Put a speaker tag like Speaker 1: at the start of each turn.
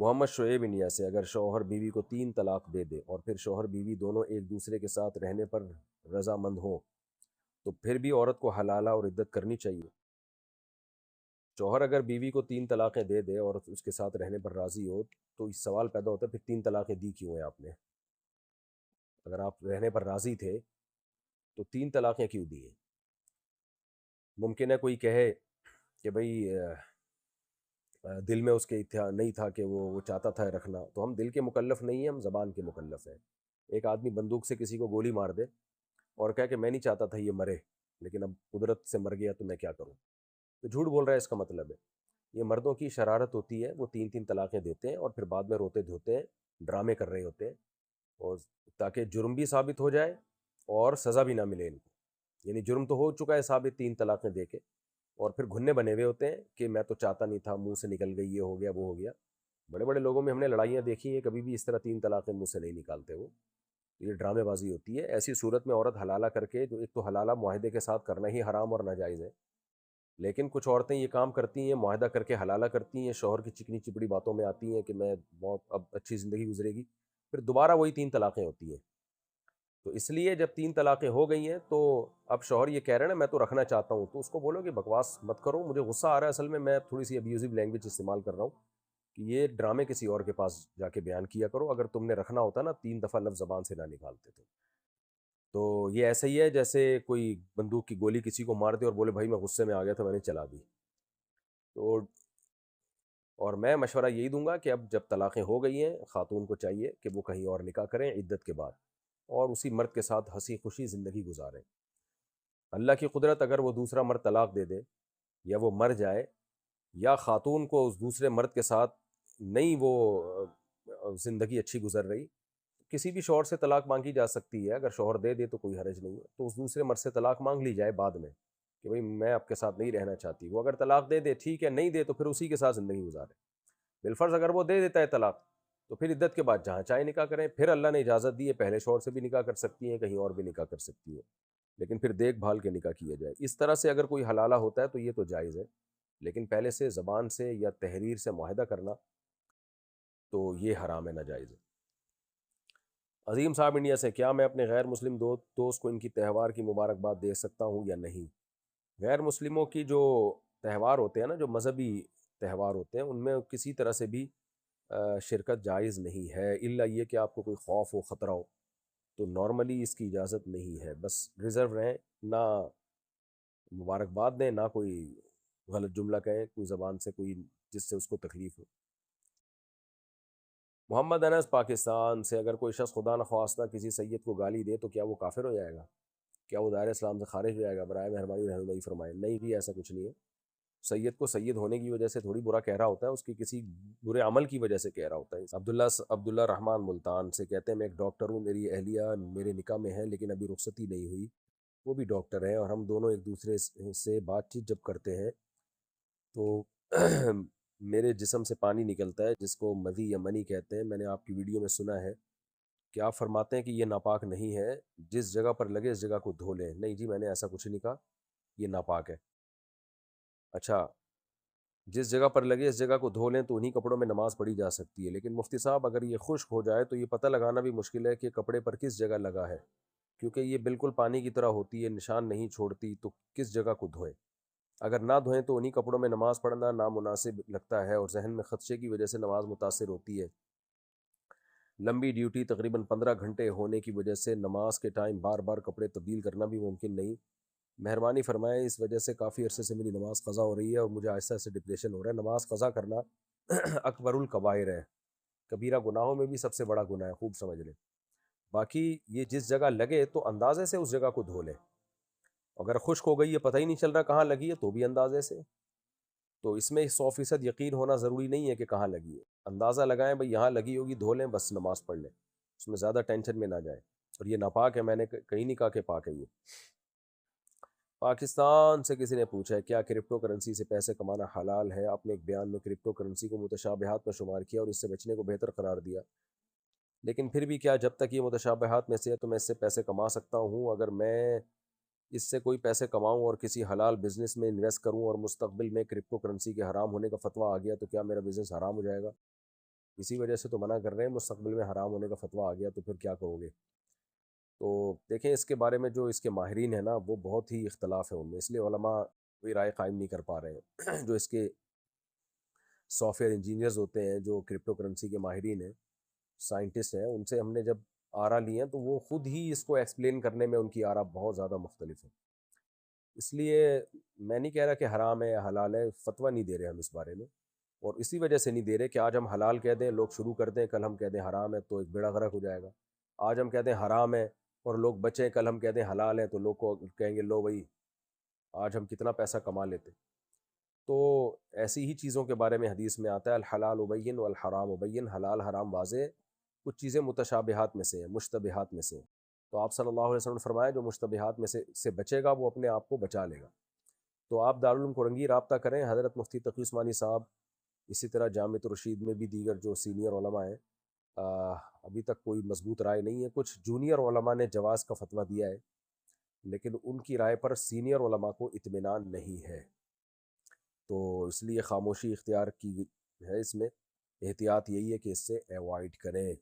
Speaker 1: محمد Shoaib India سے، اگر شوہر بیوی کو 3 طلاق دے دے اور پھر شوہر بیوی دونوں ایک دوسرے کے ساتھ رہنے پر رضامند ہوں تو پھر بھی عورت کو حلالہ اور عدت کرنی چاہیے؟ شوہر اگر بیوی کو 3 طلاقیں دے دے اور اس کے ساتھ رہنے پر راضی ہو تو اس سوال پیدا ہوتا ہے پھر 3 طلاقیں دی کیوں ہیں آپ نے؟ اگر آپ رہنے پر راضی تھے تو 3 طلاقیں کیوں دی ہیں؟ ممکن ہے کوئی کہے کہ بھئی دل میں اس کے نہیں تھا کہ وہ چاہتا تھا رکھنا، تو ہم دل کے مکلف نہیں ہیں، ہم زبان کے مکلف ہیں۔ ایک آدمی بندوق سے کسی کو گولی مار دے اور کہے کہ میں نہیں چاہتا تھا یہ مرے لیکن اب قدرت سے مر گیا تو میں کیا کروں، تو جھوٹ بول رہا ہے، اس کا مطلب ہے یہ مردوں کی شرارت ہوتی ہے، وہ 3 طلاقیں دیتے ہیں اور پھر بعد میں روتے دھوتے ہیں، ڈرامے کر رہے ہوتے ہیں، اور تاکہ جرم بھی ثابت ہو جائے اور سزا بھی نہ ملے ان کو، یعنی جرم تو ہو چکا ہے ثابت 3 طلاقیں دے کے، اور پھر گھننے بنے ہوئے ہوتے ہیں کہ میں تو چاہتا نہیں تھا، منہ سے نکل گئی، یہ ہو گیا وہ ہو گیا۔ بڑے بڑے لوگوں میں ہم نے لڑائیاں دیکھی ہیں، کبھی بھی اس طرح 3 طلاقیں منہ سے نہیں نکالتے، وہ یہ ڈرامے بازی ہوتی ہے۔ ایسی صورت میں عورت حلالہ کر کے، جو ایک تو حلالہ معاہدے کے ساتھ کرنا ہی حرام اور ناجائز ہے، لیکن کچھ عورتیں یہ کام کرتی ہیں، معاہدہ کر کے حلالہ کرتی ہیں، شوہر کی چکنی چپڑی باتوں میں آتی ہیں کہ میں بہت اب اچھی زندگی گزرے گی، پھر دوبارہ وہی 3 طلاقیں ہوتی ہیں۔ تو اس لیے جب 3 طلاقیں ہو گئی ہیں تو اب شوہر یہ کہہ رہے ہیں نا میں تو رکھنا چاہتا ہوں، تو اس کو بولو کہ بکواس مت کرو، مجھے غصہ آ رہا ہے اصل میں تھوڑی سی ابیوزو لینگویج استعمال کر رہا ہوں کہ یہ ڈرامے کسی اور کے پاس جا کے بیان کیا کرو، اگر تم نے رکھنا ہوتا نا 3 دفعہ لفظ زبان سے نہ نکالتے تو یہ ایسا ہی ہے جیسے کوئی بندوق کی گولی کسی کو مار دے اور بولے بھائی میں غصے میں آ گیا تھا میں نے چلا دی۔ تو اور میں مشورہ یہی دوں گا کہ اب جب طلاقیں ہو گئی ہیں، خاتون کو چاہیے کہ وہ کہیں اور نکاح کریں عدت کے بعد، اور اسی مرد کے ساتھ ہنسی خوشی زندگی گزاریں۔ اللہ کی قدرت اگر وہ دوسرا مرد طلاق دے دے یا وہ مر جائے یا خاتون کو اس دوسرے مرد کے ساتھ نہیں وہ زندگی اچھی گزر رہی، کسی بھی شوہر سے طلاق مانگی جا سکتی ہے، اگر شوہر دے دے تو کوئی حرج نہیں ہے، تو اس دوسرے مرد سے طلاق مانگ لی جائے بعد میں کہ بھئی میں آپ کے ساتھ نہیں رہنا چاہتی، وہ اگر طلاق دے دے ٹھیک ہے، نہیں دے تو پھر اسی کے ساتھ زندگی گزارے۔ بالفرض اگر وہ دے دیتا ہے طلاق تو پھر عدت کے بعد جہاں چاہے نکاح کریں، پھر اللہ نے اجازت دی ہے پہلے شوہر سے بھی نکاح کر سکتی ہیں، کہیں اور بھی نکاح کر سکتی ہیں، لیکن پھر دیکھ بھال کے نکاح کیا جائے۔ اس طرح سے اگر کوئی حلالہ ہوتا ہے تو یہ تو جائز ہے، لیکن پہلے سے زبان سے یا تحریر سے معاہدہ کرنا تو یہ حرام ہے، ناجائز ہے۔ عظیم صاحب انڈیا سے، کیا میں اپنے غیر مسلم دوست کو ان کی تہوار کی مبارکباد دے سکتا ہوں یا نہیں؟ غیر مسلموں کی جو تہوار ہوتے ہیں نا، جو مذہبی تہوار ہوتے ہیں، ان میں کسی طرح سے بھی شرکت جائز نہیں ہے، الا یہ کہ آپ کو کوئی خوف ہو، خطرہ ہو، تو نارملی اس کی اجازت نہیں ہے، بس ریزرو رہیں، نہ مبارکباد دیں، نہ کوئی غلط جملہ کہیں کوئی زبان سے، کوئی جس سے اس کو تکلیف ہو۔ محمد انس پاکستان سے، اگر کوئی شخص خدا نخواستہ کسی سید کو گالی دے تو کیا وہ کافر ہو جائے گا؟ کیا وہ دائرہ اسلام سے خارج ہو جائے گا؟ برائے مہربانی رہنمائی فرمائیں۔ نہیں بھی، ایسا کچھ نہیں ہے، سید کو سید ہونے کی وجہ سے تھوڑی برا کہہ رہا ہوتا ہے، اس کی کسی برے عمل کی وجہ سے کہہ رہا ہوتا ہے۔ عبداللہ رحمان ملتان سے کہتے ہیں میں ایک ڈاکٹر ہوں، میری اہلیہ میرے نکاح میں ہے لیکن ابھی رخصتی نہیں ہوئی، وہ بھی ڈاکٹر ہیں، اور ہم دونوں ایک دوسرے سے بات چیت جب کرتے ہیں تو میرے جسم سے پانی نکلتا ہے جس کو مذی یا منی کہتے ہیں، میں نے آپ کی ویڈیو میں سنا ہے کہ آپ فرماتے ہیں کہ یہ ناپاک نہیں ہے، جس جگہ پر لگے اس جگہ کو دھو لیں۔ نہیں جی، میں نے ایسا کچھ نہیں کہا، یہ ناپاک ہے۔ اچھا، جس جگہ پر لگے اس جگہ کو دھو لیں تو انہی کپڑوں میں نماز پڑھی جا سکتی ہے، لیکن مفتی صاحب اگر یہ خشک ہو جائے تو یہ پتہ لگانا بھی مشکل ہے کہ کپڑے پر کس جگہ لگا ہے، کیونکہ یہ بالکل پانی کی طرح ہوتی ہے، نشان نہیں چھوڑتی، تو کس جگہ کو دھوئیں؟ اگر نہ دھوئیں تو انہی کپڑوں میں نماز پڑھنا نامناسب لگتا ہے اور ذہن میں خدشے کی وجہ سے نماز متاثر ہوتی ہے۔ لمبی ڈیوٹی تقریباً 15 گھنٹے ہونے کی وجہ سے نماز کے ٹائم بار بار کپڑے تبدیل کرنا بھی ممکن نہیں۔ مہربانی فرمائیں، اس وجہ سے کافی عرصے سے میری نماز قضا ہو رہی ہے اور مجھے آہستہ آہستہ ڈپریشن ہو رہا ہے۔ نماز قضا کرنا اکبر الکبائر ہے، کبیرہ گناہوں میں بھی سب سے بڑا گناہ ہے، خوب سمجھ لیں۔ باقی یہ جس جگہ لگے تو اندازے سے اس جگہ کو دھو لیں، اگر خشک ہو گئی ہے پتہ ہی نہیں چل رہا کہاں لگی ہے تو بھی اندازے سے، تو اس میں 100% یقین ہونا ضروری نہیں ہے کہ کہاں لگی ہے، اندازہ لگائیں بھئی یہاں لگی ہوگی، دھو لیں، بس نماز پڑھ لیں، اس میں زیادہ ٹینشن میں نہ جائیں۔ اور یہ ناپاک ہے، میں نے کہیں نہیں کہا کہ پاک ہے۔ یہ پاکستان سے کسی نے پوچھا ہے کیا کرپٹو کرنسی سے پیسے کمانا حلال ہے؟ آپ نے ایک بیان میں کرپٹو کرنسی کو متشابہات میں شمار کیا اور اس سے بچنے کو بہتر قرار دیا، لیکن پھر بھی کیا جب تک یہ متشابہات میں سے ہے تو میں اس سے پیسے کما سکتا ہوں؟ اگر میں اس سے کوئی پیسے کماؤں اور کسی حلال بزنس میں انویسٹ کروں اور مستقبل میں کرپٹو کرنسی کے حرام ہونے کا فتویٰ آ گیا تو کیا میرا بزنس حرام ہو جائے گا؟ اسی وجہ سے تو منع کر رہے ہیں، مستقبل میں حرام ہونے کا فتویٰ آ گیا تو پھر کیا کرو گے؟ تو دیکھیں اس کے بارے میں جو اس کے ماہرین ہیں نا وہ بہت ہی اختلاف ہے ان میں، اس لیے علماء کوئی رائے قائم نہیں کر پا رہے ہیں جو اس کے سافٹ ویئر انجینئرز ہوتے ہیں، جو کرپٹو کرنسی کے ماہرین ہیں، سائنٹسٹ ہیں، ان سے ہم نے جب آرا لیے ہیں تو وہ خود ہی اس کو ایکسپلین کرنے میں ان کی آرا بہت زیادہ مختلف ہے۔ اس لیے میں نہیں کہہ رہا کہ حرام ہے یا حلال ہے، فتویٰ نہیں دے رہے ہم اس بارے میں، اور اسی وجہ سے نہیں دے رہے کہ آج ہم حلال کہہ دیں لوگ شروع کر دیں، کل ہم کہہ دیں حرام ہے تو ایک بیڑا غرق ہو جائے گا۔ آج ہم کہہ دیں حرام ہے اور لوگ بچیں، کل ہم کہہ دیں حلال ہے تو لوگ کو کہیں گے لو بھائی آج ہم کتنا پیسہ کما لیتے۔ تو ایسی ہی چیزوں کے بارے میں حدیث میں آتا ہے الحلال ابین والحرام ابین، حلال حرام واضح، کچھ چیزیں متشابہات میں سے ہیں، مشتبہات میں سے ہیں۔ تو آپ صلی اللہ علیہ وسلم نے فرمایا جو مشتبہات میں سے بچے گا وہ اپنے آپ کو بچا لے گا۔ تو آپ دارالعلوم کورنگی رابطہ کریں، حضرت مفتی تقی عثمانی صاحب، اسی طرح جامعۃ الرشید میں بھی دیگر جو سینئر علماء ہیں، ابھی تک کوئی مضبوط رائے نہیں ہے، کچھ جونیئر علماء نے جواز کا فتویٰ دیا ہے لیکن ان کی رائے پر سینئر علماء کو اطمینان نہیں ہے، تو اس لیے خاموشی اختیار کی ہے، اس میں احتیاط یہی ہے کہ اس سے ایوائڈ کریں۔